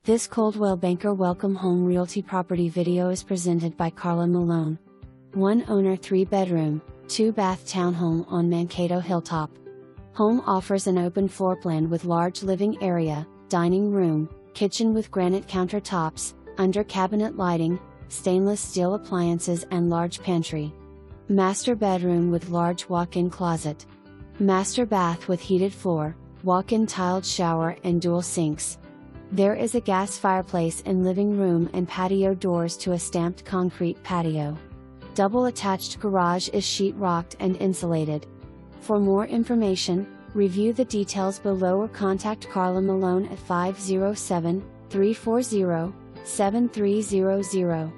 This Coldwell Banker Welcome Home Realty property video is presented by Karla Malone. 1 owner 3 bedroom, 2 bath townhome on Mankato Hilltop. Home offers an open floor plan with large living area, dining room, kitchen with granite countertops, under cabinet lighting, stainless steel appliances and large pantry. Master bedroom with large walk-in closet. Master bath with heated floor, walk-in tiled shower and dual sinks. There is a gas fireplace in living room and patio doors to a stamped concrete patio. Double attached garage is sheetrocked and insulated. For more information, review the details below or contact Karla Malone at 507-340-7300.